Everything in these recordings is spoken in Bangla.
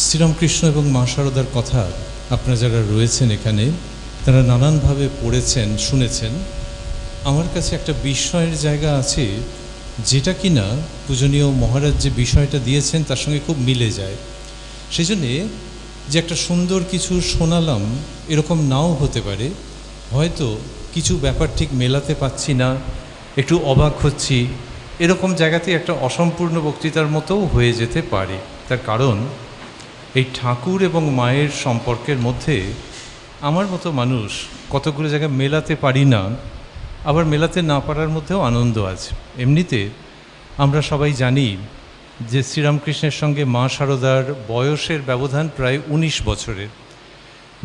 শ্রীরামকৃষ্ণ এবং মা শারদার কথা আপনারা যারা রয়েছেন এখানে তারা নানানভাবে পড়েছেন, শুনেছেন। আমার কাছে একটা বিস্ময়ের জায়গা আছে, যেটা কি না পূজনীয় মহারাজ যে বিষয়টা দিয়েছেন তার সঙ্গে খুব মিলে যায়। সেই জন্যে যে একটা সুন্দর কিছু শোনালাম এরকম নাও হতে পারে, হয়তো কিছু ব্যাপার ঠিক মেলাতে পাচ্ছি না, একটু অবাক হচ্ছি, এরকম জায়গাতে একটা অসম্পূর্ণ বক্তৃতার মতোও হয়ে যেতে পারে। তার কারণ এই ঠাকুর এবং মায়ের সম্পর্কের মধ্যে আমার মতো মানুষ কতগুলো জায়গায় মেলাতে পারি না, আবার মেলাতে না পারার মধ্যেও আনন্দ আছে। এমনিতে আমরা সবাই জানি যে শ্রীরামকৃষ্ণের সঙ্গে মা শারদার বয়সের ব্যবধান প্রায় ১৯ বছরের।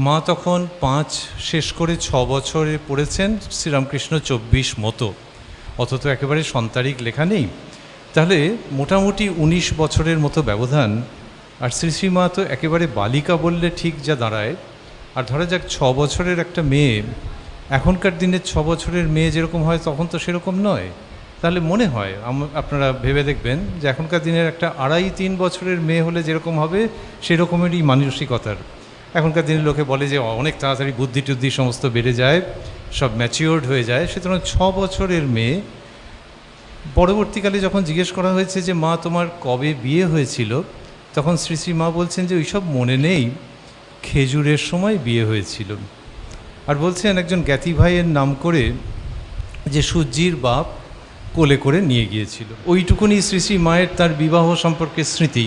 মা তখন ৫ শেষ করে ৬ বছরে পড়েছেন, শ্রীরামকৃষ্ণ ২৪ মতো, অথচ একেবারে সন্তারিক লেখা নেই। তাহলে মোটামুটি ১৯ বছরের মতো ব্যবধান। আর শ্রীশ্রীমা তো একেবারে বালিকা বললে ঠিক যা দাঁড়ায়। আর ধরা যাক ৬ বছরের একটা মেয়ে, এখনকার দিনের ৬ বছরের মেয়ে যেরকম হয় তখন তো সেরকম নয়। তাহলে মনে হয় আপনারা ভেবে দেখবেন যে এখনকার দিনের একটা ২.৫-৩ বছরের মেয়ে হলে যেরকম হবে সেরকমেরই মানসিকতার। এখনকার দিনের লোকে বলে যে অনেক তাড়াতাড়ি বুদ্ধি টুদ্ধি সমস্ত বেড়ে যায়, সব ম্যাচিওর্ড হয়ে যায়। সুতরাং ৬ বছরের মেয়ে। পরবর্তীকালে যখন জিজ্ঞেস করা হয়েছে যে মা তোমার কবে বিয়ে হয়েছিল, তখন শ্রী শ্রী মা বলছেন যে ওইসব মনে নেই, খেজুরের সময় বিয়ে হয়েছিল। আর বলছেন একজন জ্ঞাতি ভাইয়ের নাম করে যে সূর্যির বাপ কোলে করে নিয়ে গিয়েছিল। ওইটুকুনি শ্রী শ্রী মায়ের তার বিবাহ সম্পর্কে স্মৃতি।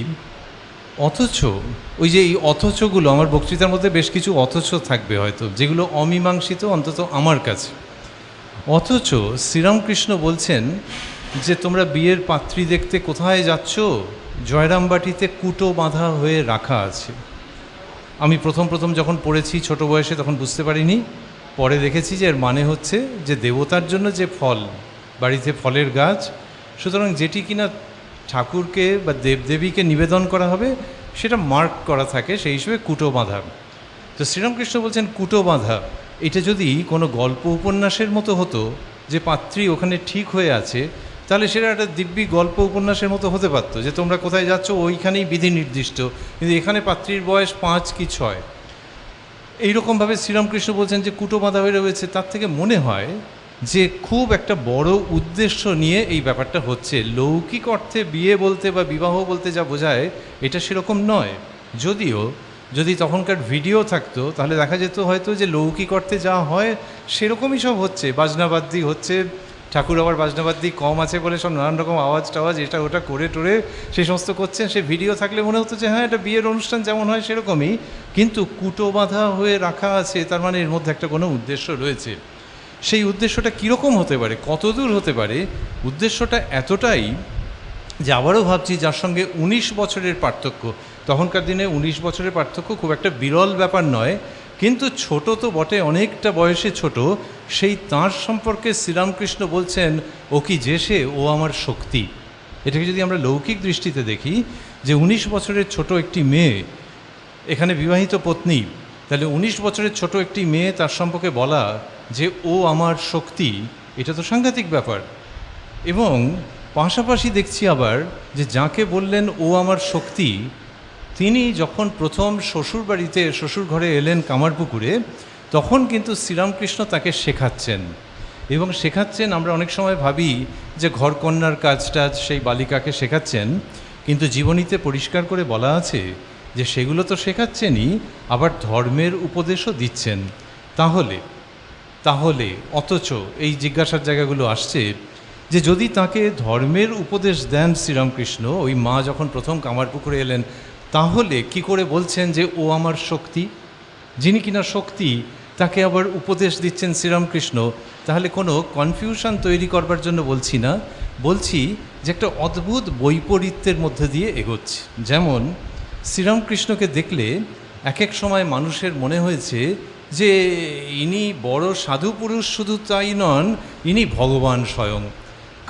অথচ ওই যে এই অথচগুলো, আমার বক্তৃতার মধ্যে বেশ কিছু অথচ থাকবে হয়তো, যেগুলো অমীমাংসিত অন্তত আমার কাছে। অথচ শ্রীরামকৃষ্ণ বলছেন যে তোমরা বিয়ের পাত্রী দেখতে কোথায় যাচ্ছ? জয়রামবাটিতে কুটো বাঁধা হয়ে রাখা আছে। আমি প্রথম যখন পড়েছি ছোট বয়সে তখন বুঝতে পারিনি, পরে দেখেছি যে এর মানে হচ্ছে যে দেবতার জন্য যে ফল, বাড়িতে ফলের গাছ, সুতরাং যেটি কিনা ঠাকুরকে বা দেবদেবীকে নিবেদন করা হবে সেটা মার্ক করা থাকে, সেই হিসেবে কুটো বাঁধা। তো শ্রীরামকৃষ্ণ বলছেন কুটো বাঁধা, এটা যদি কোনো গল্প উপন্যাসের মতো হতো যে পাত্রী ওখানে ঠিক হয়ে আছে, তাহলে সেটা একটা দিব্যি গল্প উপন্যাসের মতো হতে পারতো, যে তোমরা কোথায় যাচ্ছ ওইখানেই বিধি নির্দিষ্ট। কিন্তু এখানে পাত্রীর বয়স ৫ কি ৬। এইরকমভাবে শ্রীরামকৃষ্ণ বলছেন যে কুটো বাঁধা হয়ে রয়েছে। তার থেকে মনে হয় যে খুব একটা বড় উদ্দেশ্য নিয়ে এই ব্যাপারটা হচ্ছে। লৌকিক অর্থে বিয়ে বলতে বা বিবাহ বলতে যা বোঝায় এটা সেরকম নয়। যদিও যদি তখনকার ভিডিও থাকতো তাহলে দেখা যেত হয়তো যে লৌকিক অর্থে যা হয় সেরকমই সব হচ্ছে, বাজনাবাদ্যি হচ্ছে। ঠাকুর আবার বাজনাবাদ্যি কম আছে বলে সব নানান রকম আওয়াজ টাওয়াজ এটা ওটা করে টোরে সেই সমস্ত করছেন। সে ভিডিও থাকলে মনে হতো যে হ্যাঁ, এটা বিয়ের অনুষ্ঠান যেমন হয় সেরকমই, কিন্তু কুটো বাঁধা হয়ে রাখা আছে, তার মানে এর মধ্যে একটা কোনো উদ্দেশ্য রয়েছে। সেই উদ্দেশ্যটা কীরকম হতে পারে, কতদূর হতে পারে? উদ্দেশ্যটা এতটাই যে আবারও ভাবছি যার সঙ্গে ১৯ বছরের পার্থক্য, তখনকার দিনে ১৯ বছরের পার্থক্য খুব একটা বিরল ব্যাপার নয়, কিন্তু ছোট তো বটে, অনেকটা বয়সে ছোট। সেই তাঁর সম্পর্কে শ্রীরামকৃষ্ণ বলছেন ও কি যে সে, ও আমার শক্তি। এটাকে যদি আমরা লৌকিক দৃষ্টিতে দেখি যে ১৯ বছরের ছোট একটি মেয়ে, এখানে বিবাহিত পত্নী, তাহলে ১৯ বছরের ছোট একটি মেয়ে তার সম্পর্কে বলা যে ও আমার শক্তি, এটা তো সাংঘাতিক ব্যাপার। এবং পাশাপাশি দেখছি আবার যে যাকে বললেন ও আমার শক্তি, তিনি যখন প্রথম শ্বশুরবাড়িতে শ্বশুর ঘরে এলেন কামারপুকুরে, তখন কিন্তু শ্রীরামকৃষ্ণ তাকে শেখাচ্ছেন। এবং শেখাচ্ছেন, আমরা অনেক সময় ভাবি যে ঘরকন্যার কাজটা সেই বালিকাকে শেখাচ্ছেন, কিন্তু জীবনীতে পরিষ্কার করে বলা আছে যে সেগুলো তো শেখাচ্ছেনই, আবার ধর্মের উপদেশও দিচ্ছেন। তাহলে অথচ এই জিজ্ঞাসার জায়গাগুলো আসছে যে যদি তাকে ধর্মের উপদেশ দেন শ্রীরামকৃষ্ণ, ওই মা যখন প্রথম কামারপুকুরে এলেন, তাহলে কি করে বলছেন যে ও আমার শক্তি? যিনি কিনা শক্তি তাকে আবার উপদেশ দিচ্ছেন শ্রীরামকৃষ্ণ। তাহলে কোনো কনফিউশন তৈরি করবার জন্য বলছি না, বলছি যে একটা অদ্ভুত বৈপরীত্যের মধ্যে দিয়ে এগোচ্ছে। যেমন শ্রীরামকৃষ্ণকে দেখলে এক এক সময় মানুষের মনে হয়েছে যে ইনি বড় সাধু পুরুষ, শুধু তাই নন, ইনি ভগবান স্বয়ং।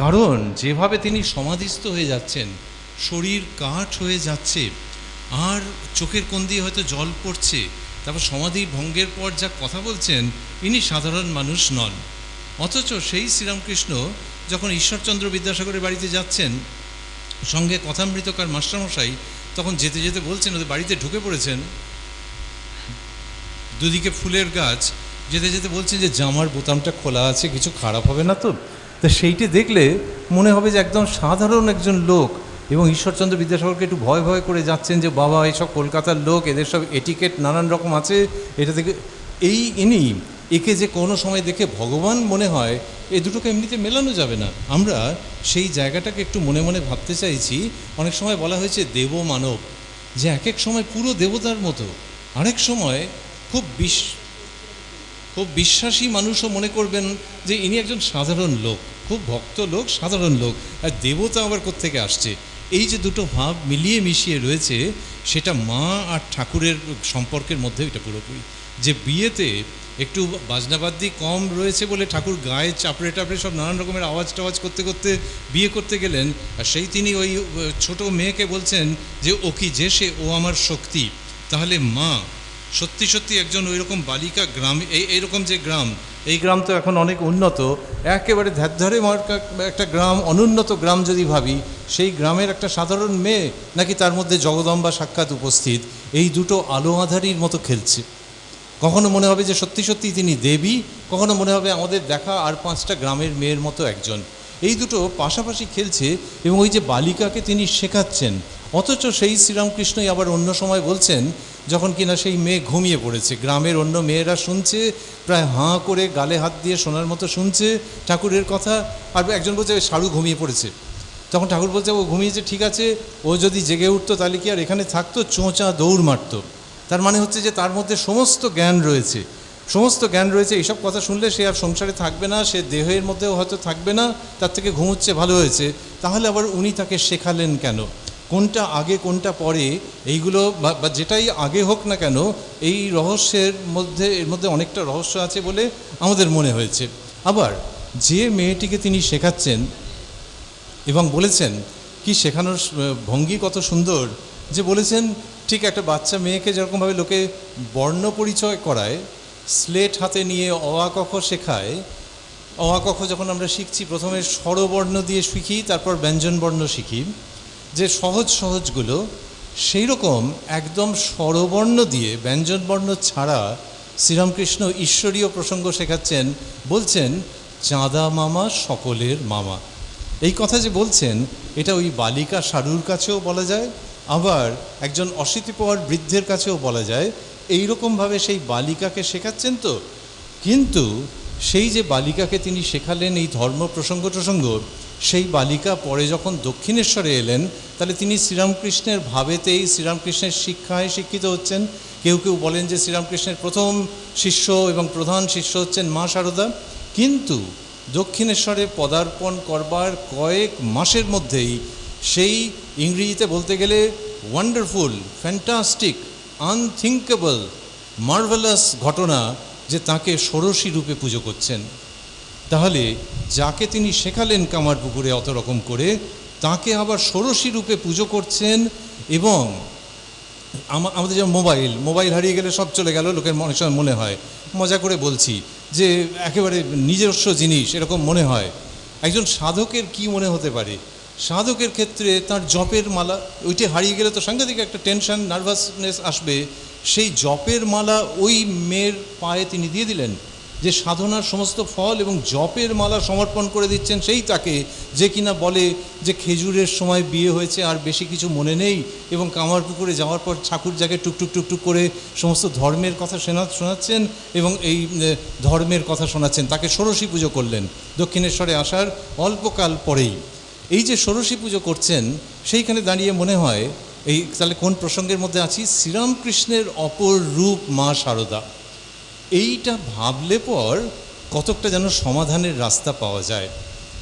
কারণ যেভাবে তিনি সমাধিস্থ হয়ে যাচ্ছেন, শরীর কাঠ হয়ে যাচ্ছে, আর চোখের কোণ দিয়ে হয়তো জল পড়ছে, তারপর সমাধি ভঙ্গের পর যা কথা বলছেন, ইনি সাধারণ মানুষ নন। অথচ সেই শ্রীরামকৃষ্ণ যখন ঈশ্বরচন্দ্র বিদ্যাসাগরের বাড়িতে যাচ্ছেন, সঙ্গে কথামৃতকার মাস্টারমশাই, তখন যেতে যেতে বলছেন ওদের বাড়িতে ঢুকে পড়েছেন, দুদিকে ফুলের গাছ, যেতে যেতে বলছেন যে জামার বোতামটা খোলা আছে, কিছু খারাপ হবে না তো? তা সেইটি দেখলে মনে হবে যে একদম সাধারণ একজন লোক, এবং ঈশ্বরচন্দ্র বিদ্যাসাগরকে একটু ভয় ভয় করে যাচ্ছেন যে বাবা এসব কলকাতার লোক, এদের সব এটিকেট নানান রকম আছে, এটা থেকে ইনি একে যে কোনো সময় দেখে ভগবান মনে হয়, এ দুটোকে এমনিতে মেলানো যাবে না। আমরা সেই জায়গাটাকে একটু মনে মনে ভাবতে চাইছি। অনেক সময় বলা হয়েছে দেব মানব, যে এক এক সময় পুরো দেবতার মতো, আরেক সময় খুব বিশ্বাসী মানুষও মনে করবেন যে ইনি একজন সাধারণ লোক, খুব ভক্ত লোক, সাধারণ লোক, আর দেবতা আবার কোত্থেকে আসছে। এই যে দুটো ভাব মিলিয়ে মিশিয়ে রয়েছে, সেটা মা আর ঠাকুরের সম্পর্কের মধ্যে এটা পুরোপুরি। যে বিয়েতে একটু বাজনাবাদ্যি কম রয়েছে বলে ঠাকুর গায়ে চাপড়ে টাপড়ে সব নানান রকমের আওয়াজ টাওয়াজ করতে করতে বিয়ে করতে গেলেন, আর সেই তিনি ওই ছোট মেয়েকে বলছেন যে ও কি যে সে, ও আমার শক্তি। তাহলে মা সত্যি সত্যি একজন ওই রকম বালিকা গ্রাম, এইরকম যে গ্রাম, এই গ্রাম তো এখন অনেক উন্নত, একেবারে ধ্যারধারে একটা গ্রাম, অনুন্নত গ্রাম যদি ভাবি, সেই গ্রামের একটা সাধারণ মেয়ে নাকি তার মধ্যে জগদম্বা সাক্ষাৎ উপস্থিত, এই দুটো আলো আঁধারির মতো খেলছে। কখনো মনে হবে যে সত্যি সত্যি তিনি দেবী, কখনো মনে হবে আমাদের দেখা আর 5টা গ্রামের মেয়ের মতো একজন। এই দুটো পাশাপাশি খেলছে, এবং ওই যে বালিকাকে তিনি শেখাচ্ছেন, অথচ সেই শ্রীরামকৃষ্ণই আবার অন্য সময় বলছেন, যখন কিনা সেই মেয়ে ঘুমিয়ে পড়েছে, গ্রামের অন্য মেয়েরা শুনছে, প্রায় হাঁ করে গালে হাত দিয়ে শোনার মতো শুনছে ঠাকুরের কথা, আর একজন বলছে সারু ঘুমিয়ে পড়েছে। তখন ঠাকুর বলছে ও ঘুমিয়েছে ঠিক আছে, ও যদি জেগে উঠতো তাহলে কি আর এখানে থাকতো, চোঁচা দৌড় মারত। তার মানে হচ্ছে যে তার মধ্যে সমস্ত জ্ঞান রয়েছে, সমস্ত জ্ঞান রয়েছে। এইসব কথা শুনলে সে আর সংসারে থাকবে না, সে দেহের মধ্যেও হয়তো থাকবে না, তার থেকে ঘুমোচ্ছে, ভালো হয়েছে। তাহলে আবার উনি তাকে শেখালেন কেন, কোনটা আগে কোনটা পরে, এইগুলো বা যেটাই আগে হোক না কেন, এই রহস্যের মধ্যে, এর মধ্যে অনেকটা রহস্য আছে বলে আমাদের মনে হয়েছে। আবার যে মেয়েটিকে তিনি শেখাচ্ছেন এবং বলেছেন কি শেখানোর ভঙ্গি কত সুন্দর, যে বলেছেন ঠিক একটা বাচ্চা মেয়েকে যেরকমভাবে লোকে বর্ণ পরিচয় করায়, স্লেট হাতে নিয়ে অ আ ক খ শেখায়, অ আ ক খ যখন আমরা শিখছি প্রথমে স্বরবর্ণ দিয়ে শিখি, তারপর ব্যঞ্জনবর্ণ শিখি, যে সহজ সহজগুলো, সেই রকম একদম স্বরবর্ণ দিয়ে ব্যঞ্জনবর্ণ ছাড়া শ্রীরামকৃষ্ণ ঈশ্বরীয় প্রসঙ্গ শেখাচ্ছেন। বলছেন চাঁদা মামা সকলের মামা। এই কথা যে বলছেন, এটা ওই বালিকা সারুর কাছেও বলা যায়, আবার একজন অশীতিপর বৃদ্ধের কাছেও বলা যায়। এই রকমভাবে সেই বালিকাকে শেখাচ্ছেন। তো কিন্তু সেই যে বালিকাকে তিনি শেখালেন এই ধর্ম প্রসঙ্গ, সেই বালিকা পরে যখন দক্ষিণেশ্বরে এলেন, তাহলে তিনি শ্রীরামকৃষ্ণের ভাবেতেই, শ্রীরামকৃষ্ণের শিক্ষায় শিক্ষিত হচ্ছেন। কেউ কেউ বলেন যে শ্রীরামকৃষ্ণের প্রথম শিষ্য এবং প্রধান শিষ্য হচ্ছেন মা শারদা। কিন্তু দক্ষিণেশ্বরে পদার্পণ করবার কয়েক মাসের মধ্যেই সেই ইংরেজিতে বলতে গেলে ওয়ান্ডারফুল, ফ্যান্টাস্টিক, আনথিঙ্কেবল, মার্ভেলাস ঘটনা, যে তাকে ষোড়শী রূপে পুজো করছেন। তাহলে যাকে তিনি শেখালেন কামারপুকুরে অত রকম করে, তাকে আবার ষোড়শী রূপে পুজো করছেন। এবং আমাদের যেমন মোবাইল হারিয়ে গেলে সব চলে গেল, লোকের অনেক সময় মনে হয়, মজা করে বলছি, যে একেবারে নিজস্ব জিনিস এরকম মনে হয়। একজন সাধকের কি মনে হতে পারে? সাধকের ক্ষেত্রে তার জপের মালা, ওইটি হারিয়ে গেলে তো সাংঘাতিক একটা টেনশন, নার্ভাসনেস আসবে। সেই জপের মালা ওই মেয়ের পায়ে তিনি দিয়ে দিলেন, যে সাধনার সমস্ত ফল এবং জপের মালা সমর্পণ করে দিচ্ছেন সেই তাকে, যে কিনা বলে যে খেজুরের সময় বিয়ে হয়েছে, আর বেশি কিছু মনে নেই, এবং কামারপুকুরে যাওয়ার পর ঠাকুর যাকে টুকটুক টুকটুক করে সমস্ত ধর্মের কথা শোনাচ্ছেন এবং এই ধর্মের কথা শোনাচ্ছেন। তাকে ষোড়শী পুজো করলেন দক্ষিণেশ্বরে আসার অল্পকাল পরেই। এই যে ষোড়শী পুজো করছেন, সেইখানে দাঁড়িয়ে মনে হয় এই তাহলে কোন প্রসঙ্গের মধ্যে আছি? শ্রীরামকৃষ্ণের অপর রূপ মা শারদা। এইটা ভাবলে পর কতকটা যেন সমাধানের রাস্তা পাওয়া যায়,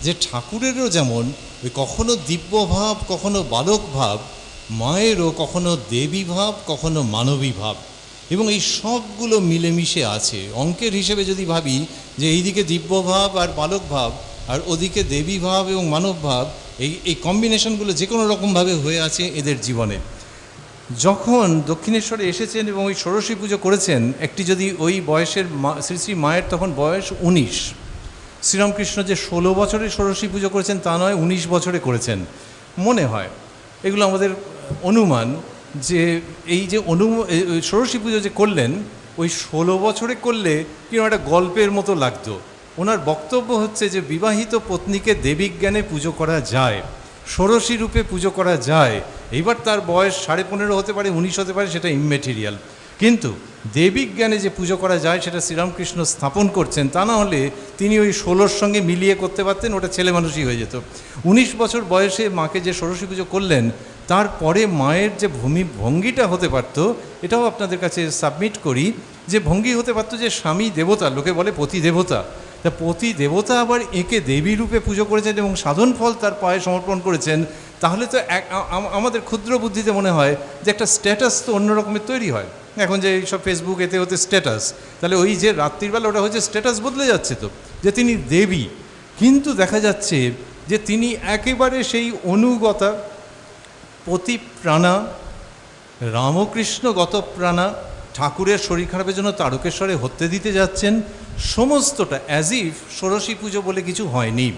যে ঠাকুরেরও যেমন ওই কখনো দিব্যভাব, কখনো বালক ভাব, মায়েরও কখনো দেবী ভাব, কখনো মানবী ভাব, এবং এই সবগুলো মিলেমিশে আছে। অঙ্কের হিসেবে যদি ভাবি যে এইদিকে দিব্যভাব আর বালক ভাব, আর ওদিকে দেবী ভাব এবং মানব ভাব, এই কম্বিনেশনগুলো যে কোনো রকমভাবে হয়ে আছে এদের জীবনে। যখন দক্ষিণেশ্বরে এসেছেন এবং ওই ষোড়শী পুজো করেছেন, একটি যদি ওই বয়সের শ্রী শ্রী মায়ের তখন বয়স 19, শ্রীরামকৃষ্ণ যে 16 বছরে ষোড়শী পুজো করেছেন তা নয়, 19 বছরে করেছেন মনে হয়। এগুলো আমাদের অনুমান যে এই যে ষোড়শী পুজো যে করলেন ওই 16 বছরে করলে কিরকম একটা গল্পের মতো লাগতো। ওনার বক্তব্য হচ্ছে যে বিবাহিত পত্নীকে দেবিক জ্ঞানে পুজো করা যায়, ষোড়শী রূপে পুজো করা যায়। এইবার তার বয়স 15.5 হতে পারে, 19 হতে পারে, সেটা ইমমেটেরিয়াল, কিন্তু দেবিক জ্ঞানে যে পুজো করা যায় সেটা শ্রীরামকৃষ্ণ স্থাপন করছেন। তা না হলে তিনি ওই 16-র সঙ্গে মিলিয়ে করতে পারতেন, ওটা ছেলে মানুষই হয়ে যেত। 19 বছর বয়সে মাকে যে ষোড়শী পুজো করলেন, তারপরে মায়ের যে ভঙ্গিটা হতে পারত, এটাও আপনাদের কাছে সাবমিট করি, যে ভঙ্গি হতে পারত যে স্বামী দেবতা, লোকে বলে পতি দেবতা, তা পতি দেবতা আবার একে দেবী রূপে পুজো করেছেন এবং সাধন ফল তার পায়ে সমর্পণ করেছেন। তাহলে তো আমাদের ক্ষুদ্র বুদ্ধিতে মনে হয় যে একটা স্ট্যাটাস তো অন্য রকমের তৈরি হয়। এখন যে এইসব ফেসবুক এতে হতে স্ট্যাটাস, তাহলে ওই যে রাত্রিবেলা ওটা হচ্ছে স্ট্যাটাস বদলে যাচ্ছে তো, যে তিনি দেবী। কিন্তু দেখা যাচ্ছে যে তিনি একেবারে সেই অনুগতা, পতিপ্রাণা, রামকৃষ্ণগত প্রাণা, ঠাকুরের শরীর খারাপের জন্য তারকেশ্বরে হত্যে দিতে যাচ্ছেন, সমস্তটা অ্যাজ ইফ ষোড়শী পুজো বলে কিছু হয়নি।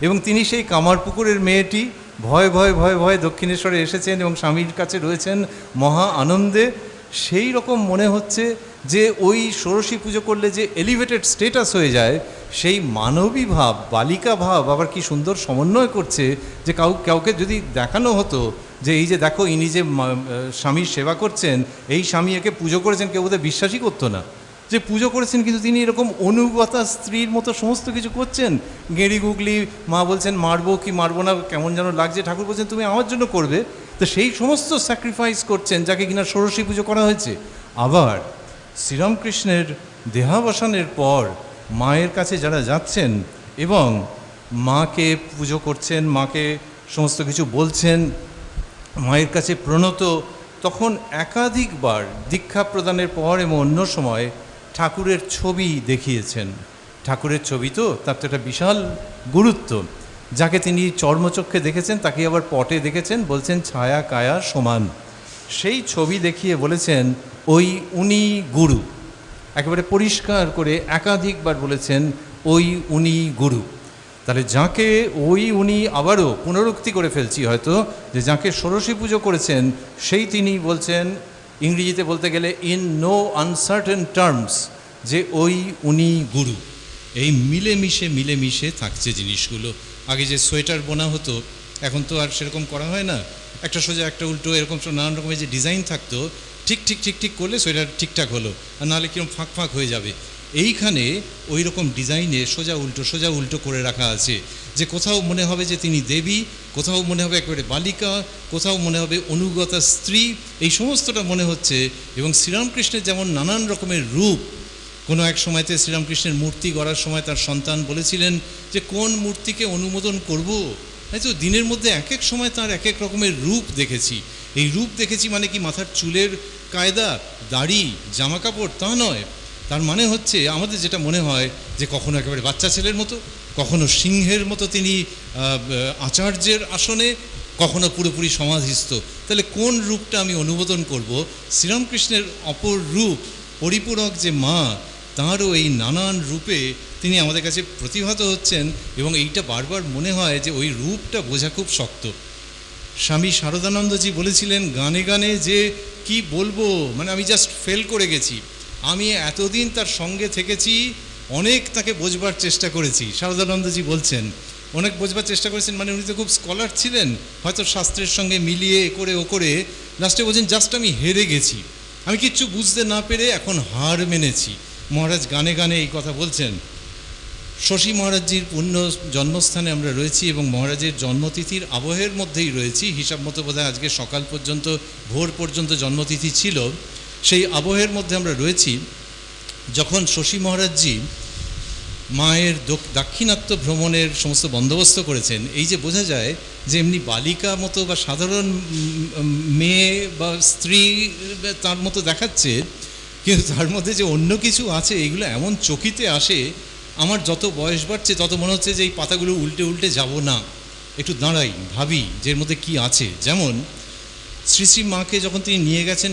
এবং তিনি সেই কামারপুকুরের মেয়েটি ভয়ে ভয়ে ভয়ে ভয়ে দক্ষিণেশ্বরে এসেছেন এবং স্বামীর কাছে রয়েছেন মহা আনন্দে। সেই রকম মনে হচ্ছে যে ওই ষোড়শী পুজো করলে যে এলিভেটেড স্টেটাস হয়ে যায়, সেই মানবী ভাব, বালিকা ভাব আবার কি সুন্দর সমন্বয় করছে। যে কাউকে যদি দেখানো হতো যে এই যে দেখো ইনি যে স্বামীর সেবা করছেন, এই স্বামী একে পুজো করেছেন, কেউ বোধহয় বিশ্বাসই করতো না যে পুজো করেছেন, কিন্তু তিনি এরকম অনুগতা স্ত্রীর মতো সমস্ত কিছু করছেন। গেঁড়ি গুগলি, মা বলছেন মারবো কি মারবো না, কেমন যেন লাগছে, ঠাকুর বলছেন তুমি আমার জন্য করবে, তো সেই সমস্ত স্যাক্রিফাইস করছেন যাকে কিনা ষোড়শী পুজো করা হয়েছে। আবার শ্রীরামকৃষ্ণের দেহাবসানের পর মায়ের কাছে যারা যাচ্ছেন এবং মাকে পুজো করছেন, মাকে সমস্ত কিছু বলছেন, মায়ের কাছে প্রণত, তখন একাধিকবার দীক্ষা প্রদানের পর এবং অন্য সময় ঠাকুরের ছবি দেখিয়েছেন। ঠাকুরের ছবি তো তার তো একটা বিশাল গুরুত্ব। যাকে তিনি চর্মচক্ষে দেখেছেন তাকে আবার পটে দেখেছেন, বলছেন ছায়া কায়া সমান। সেই ছবি দেখিয়ে বলেছেন ওই উনি গুরু, একেবারে পরিষ্কার করে একাধিকবার বলেছেন ওই উনি গুরু। তাহলে যাকে ওই উনি, আবারও পুনরুক্তি করে ফেলছি হয়তো, যে যাকে ষোড়শী পুজো করেছেন সেই তিনি বলছেন, ইংরেজিতে বলতে গেলে ইন নো আনসার্টেন টার্মস, যে ওই উনি গুরু। এই মিলেমিশে মিলেমিশে থাকছে জিনিসগুলো। আগে যে সোয়েটার বোনা হতো, এখন তো আর সেরকম করা হয় না, একটা সোজা একটা উল্টো এরকম নানান রকমের যে ডিজাইন থাকতো, ঠিক ঠিক ঠিক ঠিক করলে সোয়েটার ঠিকঠাক হলো, আর নাহলে কীরকম ফাঁক ফাঁক হয়ে যাবে। এইখানে ওই রকম ডিজাইনে সোজা উল্টো করে রাখা আছে, যে কোথাও মনে হবে যে তিনি দেবী, কোথাও মনে হবে একেবারে বালিকা, কোথাও মনে হবে অনুগতা স্ত্রী, এই সমস্তটা মনে হচ্ছে। এবং শ্রীরামকৃষ্ণের যেমন নানান রকমের রূপ, কোনো এক সময়তে শ্রীরামকৃষ্ণের মূর্তি গড়ার সময় তার সন্তান বলেছিলেন যে কোন মূর্তিকে অনুমোদন করব, তাই তো দিনের মধ্যে এক এক সময় তার এক এক রকমের রূপ দেখেছি। এই রূপ দেখেছি মানে কি মাথার চুলের কায়দা, দাড়ি, জামা কাপড়, তা নয়। তার মানে হচ্ছে আমাদের যেটা মনে হয় যে কখনো একেবারে বাচ্চা ছেলের মতো, কখনো সিংহের মতো তিনি আচার্যের আসনে, কখনো পুরোপুরি সমাধিস্থ। তাহলে কোন রূপটা আমি অনুমোদন করব? শ্রীরামকৃষ্ণের অপর রূপ, পরিপূরক যে মা, তাঁরও এই নানান রূপে তিনি আমাদের কাছে প্রতিভাত হচ্ছেন। এবং এইটা বারবার মনে হয় যে ওই রূপটা বোঝা খুব শক্ত। স্বামী শারদানন্দজি বলেছিলেন গানে গানে যে কি বলবো, মানে আমি জাস্ট ফেল করে গেছি। আমি এতদিন তার সঙ্গে থেকেছি, অনেক তাকে বোঝবার চেষ্টা করেছি। শারদানন্দজি বলছেন অনেক বোঝবার চেষ্টা করেছেন, মানে উনি তো খুব স্কলার ছিলেন, হয়তো শাস্ত্রের সঙ্গে মিলিয়ে ও করে লাস্টে বলছেন জাস্ট আমি হেরে গেছি, আমি কিচ্ছু বুঝতে না পেরে এখন হার মেনেছি। মহারাজ গানে গানে এই কথা বলছেন। শশী মহারাজজির পুণ্য জন্মস্থানে আমরা রয়েছি এবং মহারাজের জন্মতিথির আবহের মধ্যেই রয়েছি। হিসাব মতো বোধহয় আজকে সকাল পর্যন্ত, ভোর পর্যন্ত জন্মতিথি ছিল। সেই আবহের মধ্যে আমরা রয়েছি যখন শশী মহারাজজি মায়ের দাক্ষিণাত্য ভ্রমণের সমস্ত বন্দোবস্ত করেছেন। এই যে বোঝা যায় যে এমনি বালিকা মতো বা সাধারণ মেয়ে বা স্ত্রী তার মতো দেখাচ্ছে, কিন্তু তার মধ্যে যে অন্য কিছু আছে, এগুলো এমন চকিতে আসে। আমার যত বয়স বাড়ছে তত মনে হচ্ছে যে এই পাতাগুলো উল্টে উল্টে যাব না, একটু দাঁড়াই, ভাবি যে এর মধ্যে কী আছে। যেমন শ্রী শ্রী মাকে যখন তিনি নিয়ে গেছেন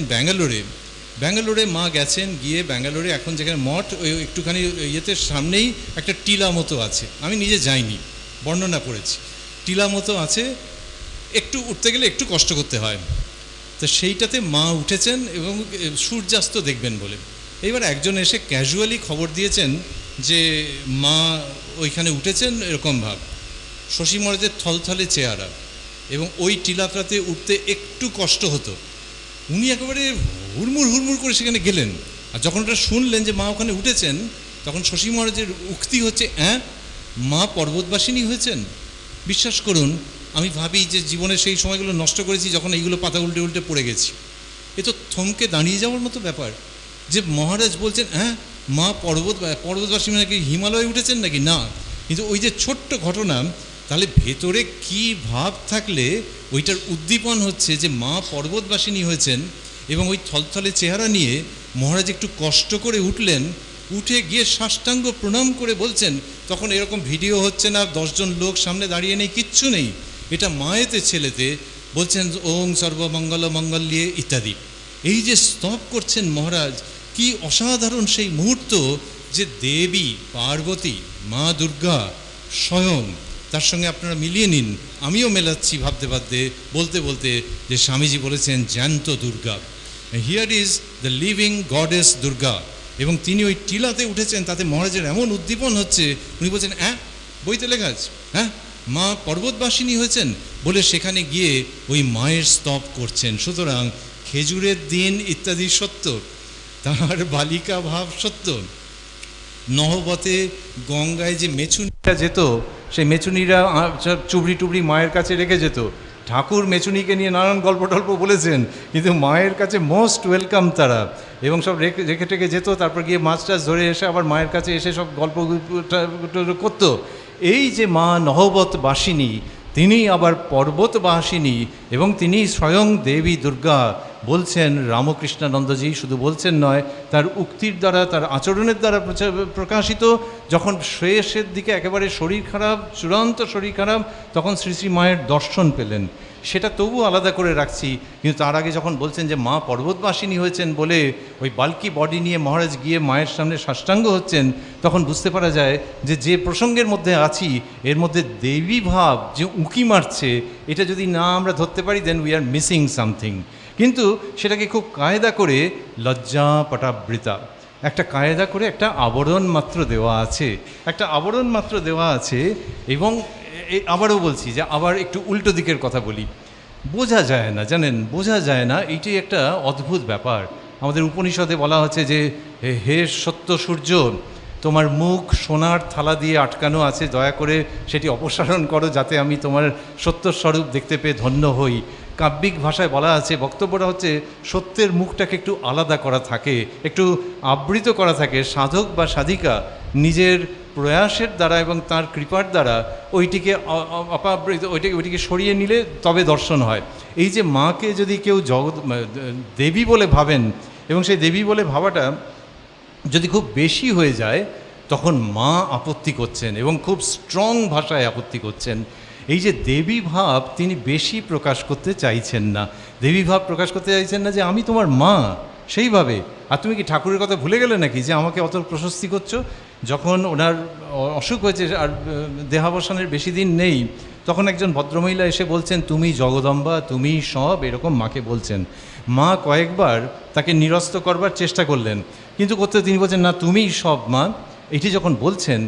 ব্যাঙ্গালোরে মা গেছেন, গিয়ে ব্যাঙ্গালোরে এখন যেখানে মঠ, ওই একটুখানি ইয়েতে সামনেই একটা টিলা মতো আছে, আমি নিজে যাইনি, বর্ণনা করেছি। টিলা মতো আছে, একটু উঠতে গেলে একটু কষ্ট করতে হয়। তো সেইটাতে মা উঠেছেন এবং সূর্যাস্ত দেখবেন বলে। এইবার একজন এসে ক্যাজুয়ালি খবর দিয়েছেন যে মা ওইখানে উঠেছেন এরকম ভাব, শশী মহারাজের থলথলে চেহারা, এবং ওই টিলাটাতে উঠতে একটু কষ্ট হতো। উনি একেবারে হুড়মুড় করে সেখানে গেলেন, আর যখন ওটা শুনলেন যে মা ওখানে উঠেছেন, তখন শশী মহারাজের উক্তি হচ্ছে, মা পর্বতবাসিনী হয়েছেন। বিশ্বাস করুন, আমি ভাবি যে জীবনে সেই সময়গুলো নষ্ট করেছি যখন এইগুলো পাতা উল্টে উল্টে পড়ে গেছি। এ তো থমকে দাঁড়িয়ে যাওয়ার মতো ব্যাপার যে মহারাজ বলছেন মা পর্বতবাসী মানে কি হিমালয়ে উঠেছেন নাকি? না, কিন্তু ওই যে ছোট্ট ঘটনা, তাহলে ভেতরে কি ভাব থাকলে ওইটার উদ্দীপন হচ্ছে যে মা পর্বতবাসিনী হয়েছেন, এবং ওই থলথলে চেহারা নিয়ে মহারাজ একটু কষ্ট করে উঠলেন, উঠে গিয়ে সাষ্টাঙ্গ প্রণাম করে বলছেন, তখন এরকম ভিডিও হচ্ছে না, 10 জন লোক সামনে দাঁড়িয়ে নেই, কিচ্ছু নেই, এটা মায়েতে ছেলেতে বলছেন ওং সর্বমঙ্গল মঙ্গল্যে ইত্যাদি। এই যে স্তব করছেন মহারাজ, কি অসাধারণ সেই মুহূর্ত যে দেবী পার্বতী মা দুর্গা স্বয়ং, তার সঙ্গে আপনারা মিলিয়ে নিন, আমিও মেলাচ্ছি ভাবতে ভাবতে বলতে বলতে, যে স্বামীজি বলেছেন জ্যান্ত Durga, here is the living goddess Durga, এবং তিনি ওই টিলাতে উঠেছেন, তাতে মহারাজের এমন উদ্দীপন হচ্ছে, উনি বলছেন বইতে লেখা আছে মা পর্বতবাসিনী হয়েছেন বলে সেখানে গিয়ে ওই মায়ের স্তব করছেন। সুতরাং খেজুরের দিন ইত্যাদি সত্য, তার বালিকা ভাব সত্য। নহবতে গঙ্গায় যে মেছুনিরা যেত, সেই মেছুনিরা চুবড়ি টুবড়ি মায়ের কাছে রেখে যেত। ঠাকুর মেছুনিকে নিয়ে নানান গল্প টল্প বলেছেন, কিন্তু মায়ের কাছে মোস্ট ওয়েলকাম তারা, এবং সব রেখে টেকে যেত, তারপর গিয়ে মাছ টাছ ধরে এসে আবার মায়ের কাছে এসে সব গল্প করতো। এই যে মা নহবতবাসিনী, তিনি আবার পর্বতবাসিনী, এবং তিনি স্বয়ং দেবী দুর্গা বলছেন। রামকৃষ্ণানন্দজি শুধু বলছেন নয়, তার উক্তির দ্বারা, তার আচরণের দ্বারা প্রকাশিত। যখন শেষের দিকে একেবারে শরীর খারাপ, চূড়ান্ত শরীর খারাপ, তখন শ্রী শ্রী মায়ের দর্শন পেলেন, সেটা তবু আলাদা করে রাখছি। কিন্তু তার আগে যখন বলছেন যে মা পর্বতবাসিনী হয়েছেন বলে ওই বাল্কি বডি নিয়ে মহারাজ গিয়ে মায়ের সামনে সাষ্টাঙ্গ হচ্ছেন, তখন বুঝতে পারা যায় যে যে প্রসঙ্গের মধ্যে আছি এর মধ্যে দেবী ভাব যে উঁকি মারছে, এটা যদি না আমরা ধরতে পারি, then we are missing something. কিন্তু সেটাকে খুব কায়দা করে লজ্জা পটাবৃতা, একটা কায়দা করে একটা আবরণ মাত্র দেওয়া আছে, একটা আবরণ মাত্র দেওয়া আছে। এবং আবারও বলছি যে আবার একটু উল্টো দিকের কথা বলি, বোঝা যায় না, জানেন, বোঝা যায় না, এইটি একটা অদ্ভুত ব্যাপার। আমাদের উপনিষদে বলা হচ্ছে যে হে সত্য সূর্য, তোমার মুখ সোনার থালা দিয়ে আটকানো আছে, দয়া করে সেটি অপসারণ করো, যাতে আমি তোমার সত্যস্বরূপ দেখতে পেয়ে ধন্য হই। কাব্যিক ভাষায় বলা আছে, বক্তব্যটা হচ্ছে সত্যের মুখটাকে একটু আলাদা করা থাকে, একটু আবৃত করা থাকে। সাধক বা সাধিকা নিজের প্রয়াসের দ্বারা এবং তার কৃপার দ্বারা ওইটিকে অপাবৃত, ওইটিকে সরিয়ে নিলে তবে দর্শন হয়। এই যে মাকে যদি কেউ দেবী বলে ভাবেন, এবং সেই দেবী বলে ভাবাটা যদি খুব বেশি হয়ে যায়, তখন মা আপত্তি করছেন, এবং খুব স্ট্রং ভাষায় আপত্তি করছেন। এই যে দেবী ভাব তিনি বেশি প্রকাশ করতে চাইছেন না, দেবী ভাব প্রকাশ করতে চাইছেন না যে আমি তোমার মা সেইভাবে। আর তুমি কি ঠাকুরের কথা ভুলে গেলে নাকি যে আমাকে অত প্রশস্তি করছো? যখন ওনার অসুখ হয়েছে আর দেহাবসানের বেশি দিন নেই, তখন একজন ভদ্রমহিলা এসে বলছেন, তুমি জগদম্বা, তুমি সব, এরকম মাকে বলছেন। মা কয়েকবার তাকে নিরস্ত করবার চেষ্টা করলেন, কিন্তু করতে তিনি বলছেন, না তুমি সব মা। এটি যখন বলছেন,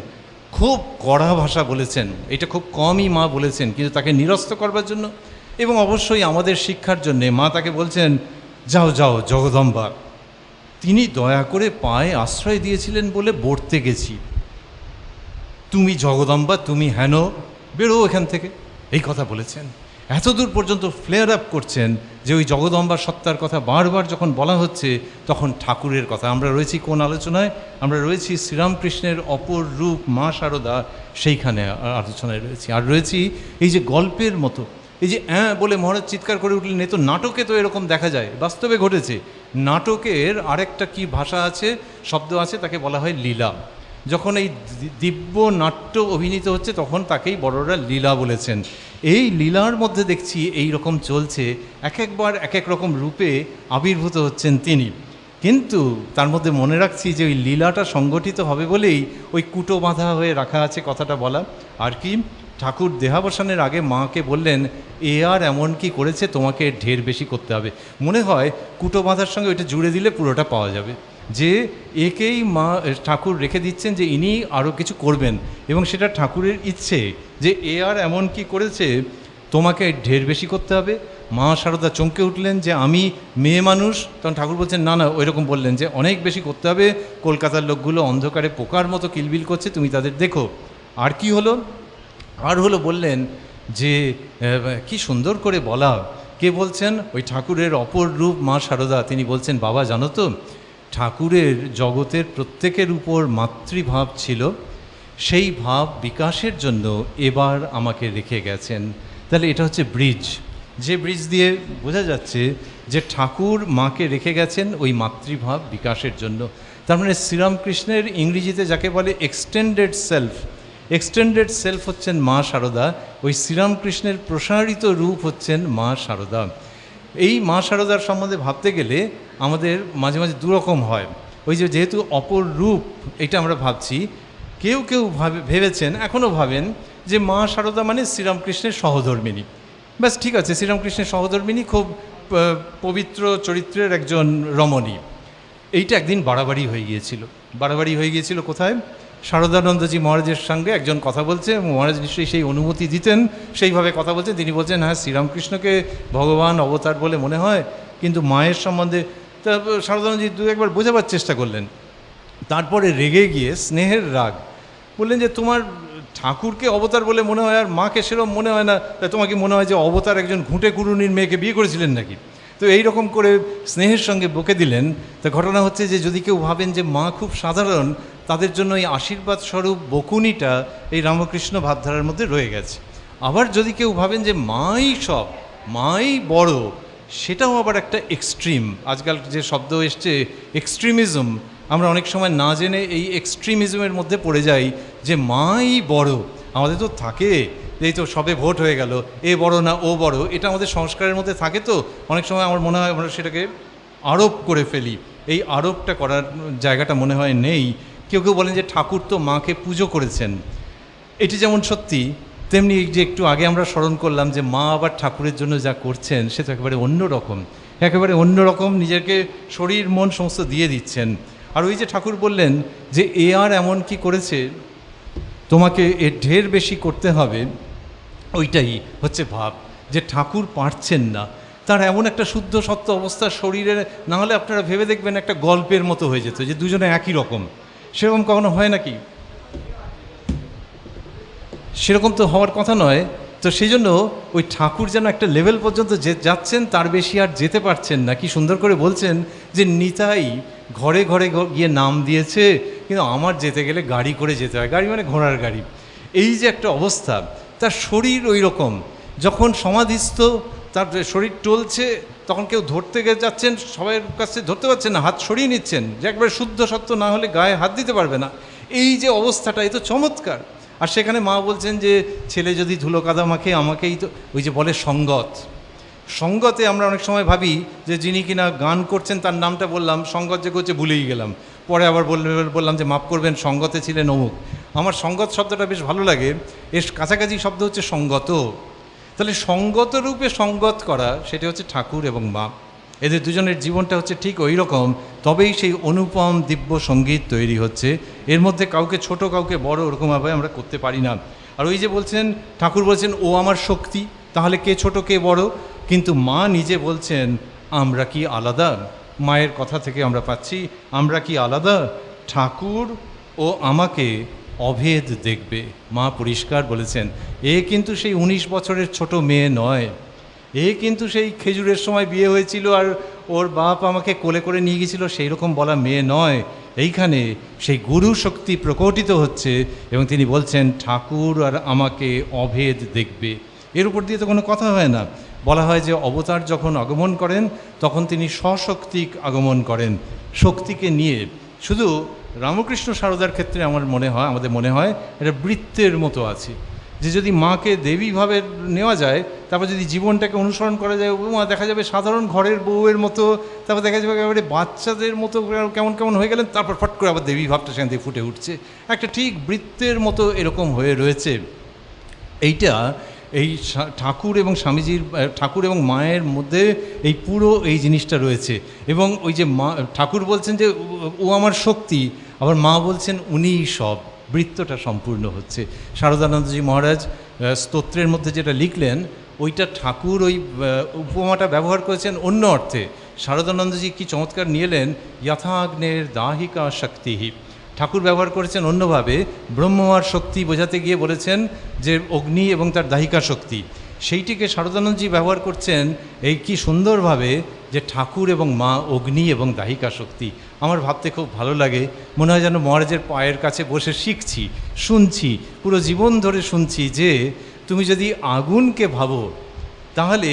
খুব কড়া ভাষা বলেছেন, এটা খুব কমই মা বলেছেন, কিন্তু তাকে নিরস্ত করবার জন্য এবং অবশ্যই আমাদের শিক্ষার জন্যে মা তাকে বলছেন, যাও যাও জগদম্বা। তিনি দয়া করে পায়ে আশ্রয় দিয়েছিলেন বলে বর্তে গেছি, তুমি জগদম্বা, তুমি হেন, বেরো এখান থেকে, এই কথা বলেছেন। এত দূর পর্যন্ত ফ্লেয়ার আপ করছেন যে ওই জগদম্বা সত্তার কথা বারবার যখন বলা হচ্ছে, তখন ঠাকুরের কথা। আমরা রয়েছি কোন আলোচনায়? আমরা রয়েছি শ্রীরামকৃষ্ণের অপর রূপ মা শারদা, সেইখানে আলোচনায় রয়েছি। আর রয়েছি এই যে গল্পের মতো, এই যে বলে মহারাজ চিৎকার করে উঠলেন, এ তো নাটকে তো এরকম দেখা যায়, বাস্তবে ঘটেছে। নাটকের আরেকটা কি ভাষা আছে, শব্দ আছে, তাকে বলা হয় লীলা। যখন এই দিব্য নাট্য অভিনীত হচ্ছে, তখন তাকেই বড়রা লীলা বলেছেন। এই লীলার মধ্যে দেখছি এই রকম চলছে, এক একবার এক এক রকম রূপে আবির্ভূত হচ্ছেন তিনি। কিন্তু তার মধ্যে মনে রাখছি যে ওই লীলাটা সংগঠিত হবে বলেই ওই কুটো বাঁধা হয়ে রাখা আছে কথাটা বলা। আর কি, ঠাকুর দেহাবসানের আগে মাকে বললেন, এ আর এমন কি করেছে, তোমাকে ঢের বেশি করতে হবে। মনে হয় কুটো বাঁধার সঙ্গে ওইটা জুড়ে দিলে পুরোটা পাওয়া যাবে, যে একেই মা ঠাকুর রেখে দিচ্ছেন যে ইনি আরও কিছু করবেন, এবং সেটা ঠাকুরের ইচ্ছে যে এ আর এমন কি করেছে, তোমাকে ঢের বেশি করতে হবে। মা শারদা চমকে উঠলেন যে আমি মেয়ে মানুষ। তখন ঠাকুর বলছেন, না না, ওই রকম বললেন যে অনেক বেশি করতে হবে, কলকাতার লোকগুলো অন্ধকারে পোকার মতো কিলবিল করছে, তুমি তাদের দেখো। আর কি হলো? আর হলো বললেন যে কি সুন্দর করে বলা, কে বলছেন? ওই ঠাকুরের অপর রূপ মা শারদা। তিনি বলছেন, বাবা জানো তো, ঠাকুরের জগতের প্রত্যেকের উপর মাতৃভাব ছিল, সেই ভাব বিকাশের জন্য এবার আমাকে রেখে গেছেন। তাহলে এটা হচ্ছে ব্রিজ, যে ব্রিজ দিয়ে বোঝা যাচ্ছে যে ঠাকুর মাকে রেখে গেছেন ওই মাতৃভাব বিকাশের জন্য। তার মানে শ্রীরামকৃষ্ণের ইংরেজিতে যাকে বলে এক্সটেন্ডেড সেলফ, এক্সটেন্ডেড সেলফ হচ্ছেন মা শারদা, ওই শ্রীরামকৃষ্ণের প্রসারিত রূপ হচ্ছেন মা শারদা। এই মা শারদার সম্বন্ধে ভাবতে গেলে আমাদের মাঝে মাঝে দুরকম হয়। ওই যে যেহেতু অপর রূপ, এটা আমরা ভাবছি, কেউ কেউ ভেবেছেন, এখনও ভাবেন যে মা শারদা মানে শ্রীরামকৃষ্ণের সহধর্মিণী। ব্যাস ঠিক আছে, শ্রীরামকৃষ্ণের সহধর্মিণী, খুব পবিত্র চরিত্রের একজন রমণী। এইটা একদিন বাড়াবাড়ি হয়ে গিয়েছিল। বাড়াবাড়ি হয়ে গিয়েছিল কোথায়? শারদানন্দজি মহারাজের সঙ্গে একজন কথা বলছে, মহারাজ নিশ্চয়ই সেই অনুমতি দিতেন, সেইভাবে কথা বলছেন। তিনি বলছেন, হ্যাঁ, শ্রীরামকৃষ্ণকে ভগবান অবতার বলে মনে হয়, কিন্তু মায়ের সম্বন্ধে তা শারদানন্দজি দু একবার বোঝাবার চেষ্টা করলেন। তারপরে রেগে গিয়ে, স্নেহের রাগ, বললেন যে তোমার ঠাকুরকে অবতার বলে মনে হয় আর মাকে সেরকম মনে হয় না, তোমাকে মনে হয় যে অবতার একজন ঘুঁটে কুড়ুনির মেয়েকে বিয়ে করেছিলেন নাকি? তো এই রকম করে স্নেহের সঙ্গে বকে দিলেন। তা ঘটনা হচ্ছে যে যদি কেউ ভাবেন যে মা খুব সাধারণ, তাদের জন্য এই আশীর্বাদ স্বরূপ বকুনিটা এই রামকৃষ্ণ ভাবধারার মধ্যে রয়ে গেছে। আবার যদি কেউ ভাবেন যে মাই সব, মাই বড়, সেটাও আবার একটা এক্সট্রিম। আজকাল যে শব্দ এসছে এক্সট্রিমিজম, আমরা অনেক সময় না জেনে এই এক্সট্রিমিজমের মধ্যে পড়ে যাই যে মাই বড়। আমাদের তো থাকে, এই তো সবে ভোট হয়ে গেল, এ বড় না ও বড়, এটা আমাদের সংস্কারের মধ্যে থাকে। তো অনেক সময় আমার মনে হয় আমরা সেটাকে আরোপ করে ফেলি। এই আরোপটা করার জায়গাটা মনে হয় নেই। কেউ কেউ বলেন যে ঠাকুর তো মাকে পুজো করেছেন। এটি যেমন সত্যি, তেমনি যে একটু আগে আমরা স্মরণ করলাম যে মা আবার ঠাকুরের জন্য যা করছেন সে তো একেবারে অন্যরকম, একেবারে অন্যরকম, নিজেকে শরীর মন সমস্ত দিয়ে দিচ্ছেন। আর ওই যে ঠাকুর বললেন যে এ আর এমন কি করেছে, তোমাকে এর ঢের বেশি করতে হবে, ওইটাই হচ্ছে ভাব যে ঠাকুর পারছেন না। তার এমন একটা শুদ্ধ সত্য অবস্থা শরীরে, না হলে আপনারা ভেবে দেখবেন একটা গল্পের মতো হয়ে যেত যে দুজনে একই রকম। সেরকম কখনো হয় নাকি? সেরকম তো হওয়ার কথা নয়। তো সেই জন্য ওই ঠাকুর যেন একটা লেভেল পর্যন্ত যাচ্ছেন, তার বেশি আর যেতে পারছেন না। কি সুন্দর করে বলছেন যে নিতাই ঘরে ঘরে গিয়ে নাম দিয়েছে, কিন্তু আমার যেতে গেলে গাড়ি করে যেতে হয়। গাড়ি মানে ঘোড়ার গাড়ি। এই যে একটা অবস্থা, তার শরীর ওই রকম। যখন সমাধিস্থ, তার শরীর টলছে, তখন কেউ ধরতে যাচ্ছেন, সবাইয়ের কাছে ধরতে পারছেন না, হাত সরিয়ে নিচ্ছেন, যে একবারে শুদ্ধ সত্য না হলে গায়ে হাত দিতে পারবে না। এই যে অবস্থাটা, এই তো চমৎকার। আর সেখানে মা বলছেন যে ছেলে যদি ধুলো কাদা মাখে, আমাকেই তো, ওই যে বলে সঙ্গত। সঙ্গতে আমরা অনেক সময় ভাবি যে যিনি কিনা গান করছেন তার নামটা বললাম, সঙ্গত যে করছে ভুলেই গেলাম। পরে আবার বললাম যে মাফ করবেন, সঙ্গতে ছিলেন অমুক। আমার সঙ্গত শব্দটা বেশ ভালো লাগে, এর কাছাকাছি শব্দ হচ্ছে সঙ্গত। তাহলে সঙ্গত রূপে সঙ্গত করা, সেটা হচ্ছে ঠাকুর এবং মা। এদের দুজনের জীবনটা হচ্ছে ঠিক ওই রকম। তবেই সেই অনুপম দিব্য সঙ্গীত তৈরি হচ্ছে। এর মধ্যে কাউকে ছোট কাউকে বড় ওরকমভাবে আমরা করতে পারি না। আর ওই যে বলছেন, ঠাকুর বলছেন ও আমার শক্তি, তাহলে কে ছোট কে বড়? কিন্তু মা নিজে বলছেন আমরা কি আলাদা? মায়ের কথা থেকে আমরা পাচ্ছি আমরা কি আলাদা? ঠাকুর ও আমাকে অভেদ দেখবে। মা পরিষ্কার বলেছেন, এ কিন্তু সেই 19 বছরের ছোট মেয়ে নয়, এ কিন্তু সেই খেজুরের সময় বিয়ে হয়েছিল আর ওর বাপ আমাকে কোলে করে নিয়ে গেছিল সেই রকম বলা মেয়ে নয়। এইখানে সেই গুরু শক্তি প্রকটিত হচ্ছে এবং তিনি বলছেন ঠাকুর আর আমাকে অভেদ দেখবে। এর উপর দিয়ে তো কোনো কথা হয় না। বলা হয় যে অবতার যখন আগমন করেন তখন তিনি সশক্তিক আগমন করেন, শক্তিকে নিয়ে। শুধু রামকৃষ্ণ সারদার ক্ষেত্রে আমাদের মনে হয় এটা বৃত্তের মতো আছে, যে যদি মাকে দেবীভাবে নেওয়া যায়, তারপর যদি জীবনটাকে অনুসরণ করা যায়, দেখা যাবে সাধারণ ঘরের বউয়ের মতো, তারপর দেখা যাবে একেবারে বাচ্চাদের মতো কেমন কেমন হয়ে গেলেন, তারপর ফট করে আবার দেবী ভাবটা সেখান থেকে ফুটে উঠছে। একটা ঠিক বৃত্তের মতো এরকম হয়ে রয়েছে। এইটা এই ঠাকুর এবং স্বামীজির ঠাকুর এবং মায়ের মধ্যে এই পুরো এই জিনিসটা রয়েছে। এবং ওই যে মা ঠাকুর বলছেন যে ও আমার শক্তি, আবার মা বলছেন উনিই সব, বৃত্তটা সম্পূর্ণ হচ্ছে। শারদানন্দজি মহারাজ স্তোত্রের মধ্যে যেটা লিখলেন, ওইটা ঠাকুর ওই উপমাটা ব্যবহার করেছেন অন্য অর্থে। শারদানন্দজি কি চমৎকার নিয়েলেন, যথাগ্নের দাহিকা শক্তিহি, ঠাকুর ব্যবহার করেছেন অন্যভাবে, ব্রহ্মার শক্তি বোঝাতে গিয়ে বলেছেন যে অগ্নি এবং তার দাহিকা শক্তি। সেইটিকে শারদানন্দজি ব্যবহার করছেন এই কি সুন্দরভাবে, যে ঠাকুর এবং মা অগ্নি এবং দাহিকা শক্তি। আমার ভাবতে খুব ভালো লাগে, মনে হয় যেন মহারাজের পায়ের কাছে বসে শিখছি, শুনছি, পুরো জীবন ধরে শুনছি যে তুমি যদি আগুনকে ভাবো, তাহলে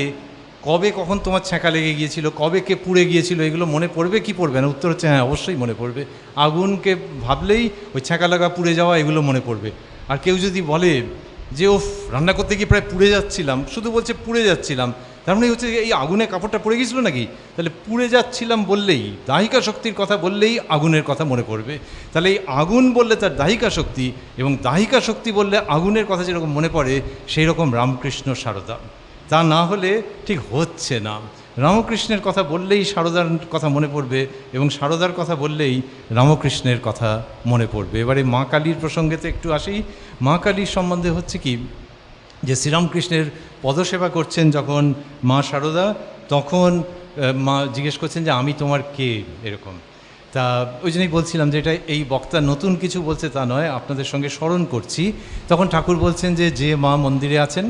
কবে কখন তোমার ছ্যাঁকা লেগে গিয়েছিল, কবে কে পুড়ে গিয়েছিল, এগুলো মনে পড়বে কি পড়বে না? উত্তর হচ্ছে হ্যাঁ, অবশ্যই মনে পড়বে। আগুনকে ভাবলেই ওই ছ্যাঁকা লাগা পুড়ে যাওয়া এগুলো মনে পড়বে। আর কেউ যদি বলে যে ও রান্না করতে গিয়ে প্রায় পুড়ে যাচ্ছিলাম, শুধু বলছে পুড়ে যাচ্ছিলাম, তার মানে হচ্ছে এই আগুনে কাপড়টা পড়ে গিয়েছিল নাকি? তাহলে পুড়ে যাচ্ছিলাম বললেই, দাহিকা শক্তির কথা বললেই আগুনের কথা মনে পড়বে। তাহলে এই আগুন বললে তার দাহিকা শক্তি, এবং দাহিকা শক্তি বললে আগুনের কথা যেরকম মনে পড়ে, সেই রকম রামকৃষ্ণ সারদা। তা না হলে ঠিক হচ্ছে না। রামকৃষ্ণের কথা বললেই সারদার কথা মনে পড়বে, এবং সারদার কথা বললেই রামকৃষ্ণের কথা মনে পড়বে। এবারে মা কালীর প্রসঙ্গেতে একটু আসি। মা কালীর সম্বন্ধে হচ্ছে কি, যে শ্রীরামকৃষ্ণের পদসেবা করছেন যখন মা সারদা, তখন মা জিজ্ঞেস করছেন যে আমি তোমার কে, এরকম। তা ওই জন্যই বলছিলাম যে এটা এই বক্তা নতুন কিছু বলছে তা নয়, আপনাদের সঙ্গে স্মরণ করছি। তখন ঠাকুর বলছেন যে মা মন্দিরে আছেন,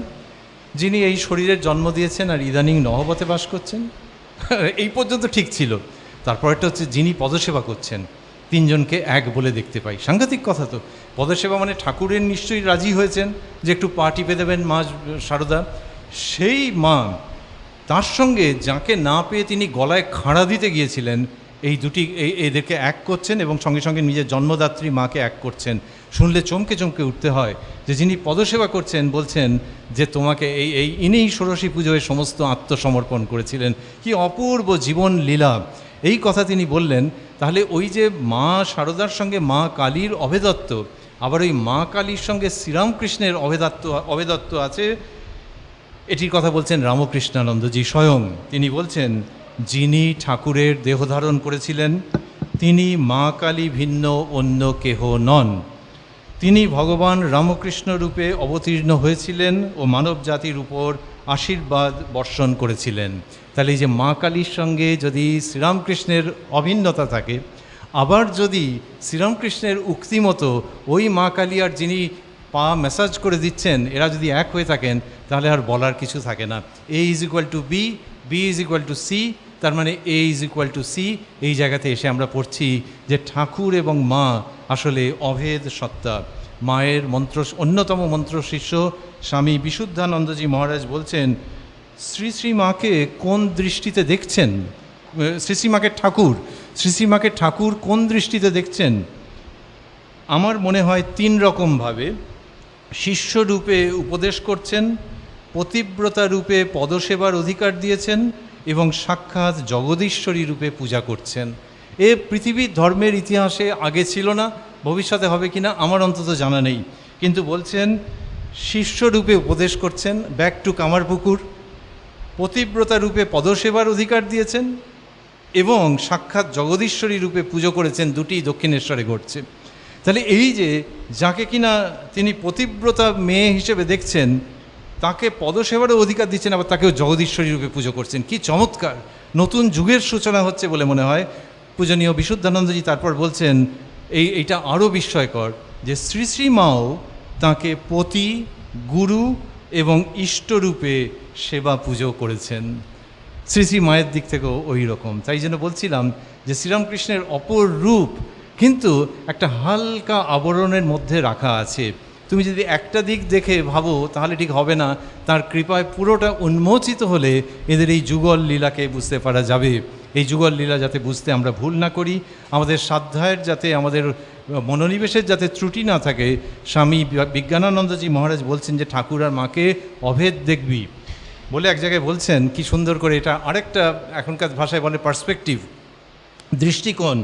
যিনি এই শরীরের জন্ম দিয়েছেন আর ইদানিং নহবতে বাস করছেন, এই পর্যন্ত ঠিক ছিল। তারপরেরটা হচ্ছে যিনি পদসেবা করছেন, তিনজনকে এক বলে দেখতে পাই। সাংঘাতিক কথা তো। পদসেবা মানে ঠাকুরের নিশ্চয়ই রাজি হয়েছেন যে একটু পা টিপে দেবেন মা সারদা। সেই মা, তার সঙ্গে যাকে না পেয়ে তিনি গলায় খাঁড়া দিতে গিয়েছিলেন, এই দুটি এদেরকে এক করছেন এবং সঙ্গে সঙ্গে নিজের জন্মদাত্রী মাকে এক করছেন। শুনলে চমকে চমকে উঠতে হয় যে যিনি পদসেবা করছেন বলছেন যে তোমাকে ইনিই ষোড়শী পুজোয় সমস্ত আত্মসমর্পণ করেছিলেন। কি অপূর্ব জীবন লীলা, এই কথা তিনি বললেন। তাহলে ওই যে মা সারদার সঙ্গে মা কালীর অভেদত্ব, আবার ওই মা কালীর সঙ্গে শ্রীরামকৃষ্ণের অভেদত্ব আছে, এটির কথা বলছেন রামকৃষ্ণানন্দজি স্বয়ং। তিনি বলছেন, যিনি ঠাকুরের দেহধারণ করেছিলেন তিনি মা কালী ভিন্ন অন্য কেহ নন। তিনি ভগবান রামকৃষ্ণ রূপে অবতীর্ণ হয়েছিলেন ও মানব জাতির উপর আশীর্বাদ বর্ষণ করেছিলেন। তাহলে এই যে মা কালীর সঙ্গে যদি শ্রীরামকৃষ্ণের অভিন্নতা থাকে, আবার যদি শ্রীরামকৃষ্ণের উক্তি মতো ওই মা কালী আর যিনি পা ম্যাসাজ করে দিচ্ছেন, এরা যদি এক হয়ে থাকেন, তাহলে আর বলার কিছু থাকে না। A is equal to B, B is equal to C, তার মানে A is equal to C. এই জায়গাতে এসে আমরা পড়ছি যে ঠাকুর এবং মা আসলে অভেদ সত্তা। মায়ের অন্যতম মন্ত্র শিষ্য স্বামী বিশুদ্ধানন্দজি মহারাজ বলছেন, শ্রী শ্রী মাকে কোন দৃষ্টিতে দেখছেন, শ্রী শ্রী মাকে ঠাকুর কোন দৃষ্টিতে দেখছেন? আমার মনে হয় তিন রকমভাবে। শিষ্যরূপে উপদেশ করছেন, পতিব্রতা রূপে পদসেবার অধিকার দিয়েছেন, এবং সাক্ষাৎ জগদীশ্বরী রূপে পূজা করছেন। এ পৃথিবীর ধর্মের ইতিহাসে আগে ছিল না, ভবিষ্যতে হবে কিনা আমার অন্তত জানা নেই। কিন্তু বলছেন শিষ্যরূপে উপদেশ করছেন, ব্যাক টু কামারপুকুর, পতিব্রতা রূপে পদসেবার অধিকার দিয়েছেন, এবং সাক্ষাৎ জগদীশ্বরী রূপে পুজো করেছেন। দুটি দক্ষিণেশ্বরে ঘটছে। তাহলে এই যে যাকে কিনা তিনি পতিব্রতা মেয়ে হিসেবে দেখছেন, তাকে পদসেবারও অধিকার দিচ্ছেন, আবার তাকেও জগদীশ্বরী রূপে পুজো করছেন। কি চমৎকার! নতুন যুগের সূচনা হচ্ছে বলে মনে হয়। পূজনীয় বিশুদ্ধানন্দজি তারপর বলছেন এইটা আরও বিস্ময়কর, যে শ্রী শ্রী মাও তাঁকে পতি, গুরু এবং ইষ্টরূপে সেবা পুজো করেছেন। শ্রী শ্রী মায়ের দিক থেকেও ওই রকম। তাই জন্য বলছিলাম যে শ্রীরামকৃষ্ণের অপর রূপ কিন্তু একটা হালকা আবরণের মধ্যে রাখা আছে। তুমি যদি একটা দিক দেখে ভাবো তাহলে ঠিক হবে না। তার কৃপায় পুরোটা উন্মোচিত হলে এদের এই যুগল লীলাকে বুঝতে পারা যাবে। এই যুগল লীলা যাতে বুঝতে আমরা ভুল না করি, আমাদের সাধ্যায়ের যাতে, আমাদের মনোনিবেশের যাতে ত্রুটি না থাকে। স্বামী বিজ্ঞানানন্দজি মহারাজ বলছেন যে ঠাকুর আর মাকে অভেদ দেখবি বলে এক জায়গায় বলছেন, কি সুন্দর করে, এটা আরেকটা এখনকার ভাষায় বলে পার্সপেক্টিভ, দৃষ্টিকোণ।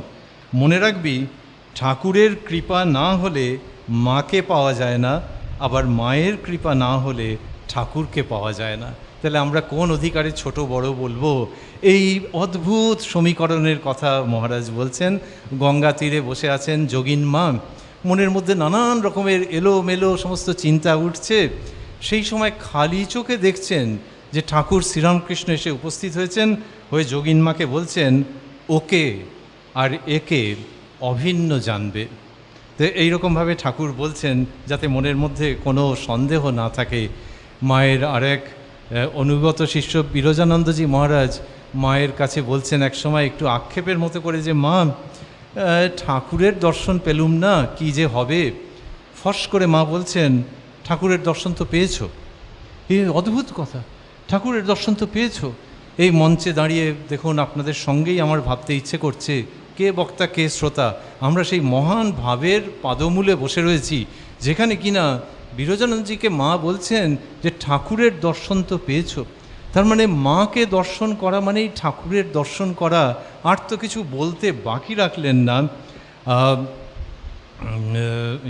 মনে রাখবি, ঠাকুরের কৃপা না হলে মাকে পাওয়া যায় না, আবার মায়ের কৃপা না হলে ঠাকুরকে পাওয়া যায় না। তাহলে আমরা কোন অধিকারে ছোট বড় বলবো? এই অদ্ভুত সমীকরণের কথা মহারাজ বলছেন। গঙ্গা তীরে বসে আছেন যোগিন মা, মনের মধ্যে নানান রকমের এলোমেলো সমস্ত চিন্তা উঠছে। সেই সময় খালি চোখে দেখছেন যে ঠাকুর শ্রীরামকৃষ্ণ এসে উপস্থিত হয়েছেন, হয়ে যোগিন মাকে বলছেন ওকে আর একে অভিন্ন জানবে। তো এইরকমভাবে ঠাকুর বলছেন যাতে মনের মধ্যে কোনো সন্দেহ না থাকে। মায়ের আরেক অনুগত শিষ্য বিরজানন্দজি মহারাজ মায়ের কাছে বলছেন এক সময় একটু আক্ষেপের মতো করে যে মা, ঠাকুরের দর্শন পেলুম না, কি যে হবে। ফস করে মা বলছেন ঠাকুরের দর্শন তো পেয়েছো। এই অদ্ভুত কথা, ঠাকুরের দর্শন তো পেয়েছো। এই মঞ্চে দাঁড়িয়ে দেখুন আপনাদের সঙ্গেই আমার ভাবতে ইচ্ছে করছে কে বক্তা কে শ্রোতা। আমরা সেই মহান ভাবের পাদমূলে বসে রয়েছি যেখানে কিনা বিরজানন্দজিকে মা বলছেন যে ঠাকুরের দর্শন তো পেয়েছো। তার মানে মাকে দর্শন করা মানেই ঠাকুরের দর্শন করা, আর তো কিছু বলতে বাকি রাখলেন না।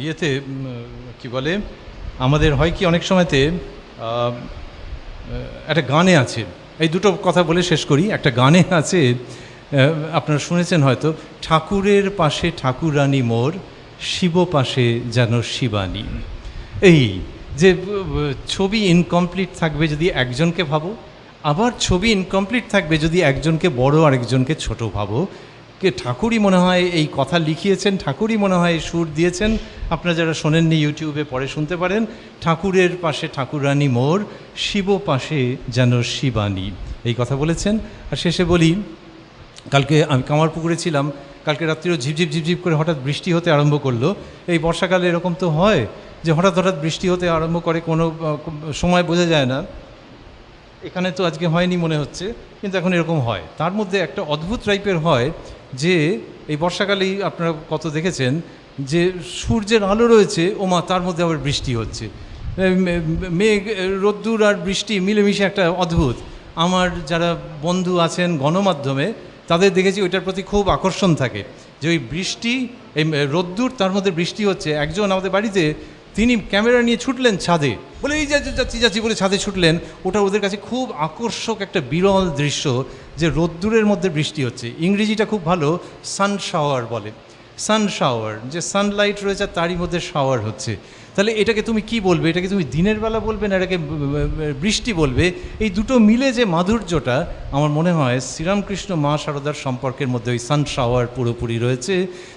ইয়েতে কি বলে, আমাদের হয় কি অনেক সময়তে একটা গানে আছে, এই দুটো কথা বলে শেষ করি। একটা গানে আছে, আপনারা শুনেছেন হয়তো, ঠাকুরের পাশে ঠাকুরানী মোর, শিব পাশে যেন শিবানী। এই যে ছবি ইনকমপ্লিট থাকবে যদি একজনকে ভাবো, আবার ছবি ইনকমপ্লিট থাকবে যদি একজনকে বড় আর একজনকে ছোট ভাবো। কে ঠাকুরই মনে হয় এই কথা লিখিয়েছেন, ঠাকুরই মনে হয় সুর দিয়েছেন। আপনারা যারা শোনেননি ইউটিউবে পরে শুনতে পারেন। ঠাকুরের পাশে ঠাকুরানী মোর, শিব পাশে যেন শিবানী, এই কথা বলেছেন। আর শেষে বলি, কালকে আমি কামারপুকুরে ছিলাম, কালকে রাত্রিও ঝিপঝিপ ঝিপঝিপ করে হঠাৎ বৃষ্টি হতে আরম্ভ করলো। এই বর্ষাকালে এরকম তো হয় যে হঠাৎ হঠাৎ বৃষ্টি হতে আরম্ভ করে, কোনো সময় বোঝা যায় না। এখানে তো আজকে হয়নি মনে হচ্ছে, কিন্তু এখন এরকম হয়। তার মধ্যে একটা অদ্ভুত টাইপের হয় যে এই বর্ষাকালেই আপনারা কত দেখেছেন যে সূর্যের আলো রয়েছে, ওমা তার মধ্যে আবার বৃষ্টি হচ্ছে। মেঘ, রোদ্দুর আর বৃষ্টি মিলেমিশে একটা অদ্ভুত। আমার যারা বন্ধু আছেন গণমাধ্যমে তাদের দেখেছি ওইটার প্রতি খুব আকর্ষণ থাকে যে ওই বৃষ্টি, এই রোদ্দুর, তার মধ্যে বৃষ্টি হচ্ছে। একজন আমাদের বাড়িতে তিনি ক্যামেরা নিয়ে ছুটলেন ছাদে, বলে এই যাচ্ছি যাচ্ছি বলে ছাদে ছুটলেন। ওটা ওদের কাছে খুব আকর্ষক একটা বিরল দৃশ্য যে রোদ্দুরের মধ্যে বৃষ্টি হচ্ছে। ইংরেজিটা খুব ভালো, সান শাওয়ার বলে। সান শাওয়ার, যে সানলাইট রয়েছে তারই মধ্যে শাওয়ার হচ্ছে। তাহলে এটাকে তুমি কি বলবে? এটাকে তুমি দিনের বেলা বলবে না এটাকে বৃষ্টি বলবে? এই দুটো মিলে যে মাধুর্যটা, আমার মনে হয় শ্রীরামকৃষ্ণ মা শারদার সম্পর্কের মধ্যে ওই সান শাওয়ার পুরোপুরি রয়েছে।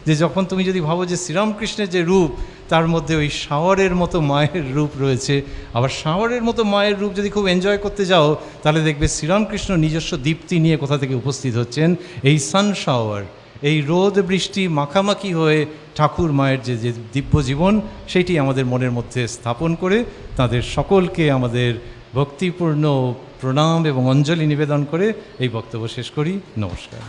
যে যখন তুমি যদি ভাবো যে শ্রীরামকৃষ্ণের যে রূপ, তার মধ্যে ওই শাওয়ারের মতো মায়ের রূপ রয়েছে। আবার শাওয়ারের মতো মায়ের রূপ যদি খুব এনজয় করতে যাও, তাহলে দেখবে শ্রীরামকৃষ্ণ নিজস্ব দীপ্তি নিয়ে কোথা থেকে উপস্থিত হচ্ছেন। এই সান শাওয়ার, এই রোদ বৃষ্টি মাখামাখি হয়ে ঠাকুর মায়ের যে যে দিব্য জীবন, সেইটি আমাদের মনের মধ্যে স্থাপন করে তাদের সকলকে আমাদের ভক্তিপূর্ণ প্রণাম এবং অঞ্জলি নিবেদন করে এই বক্তব্য শেষ করি। নমস্কার।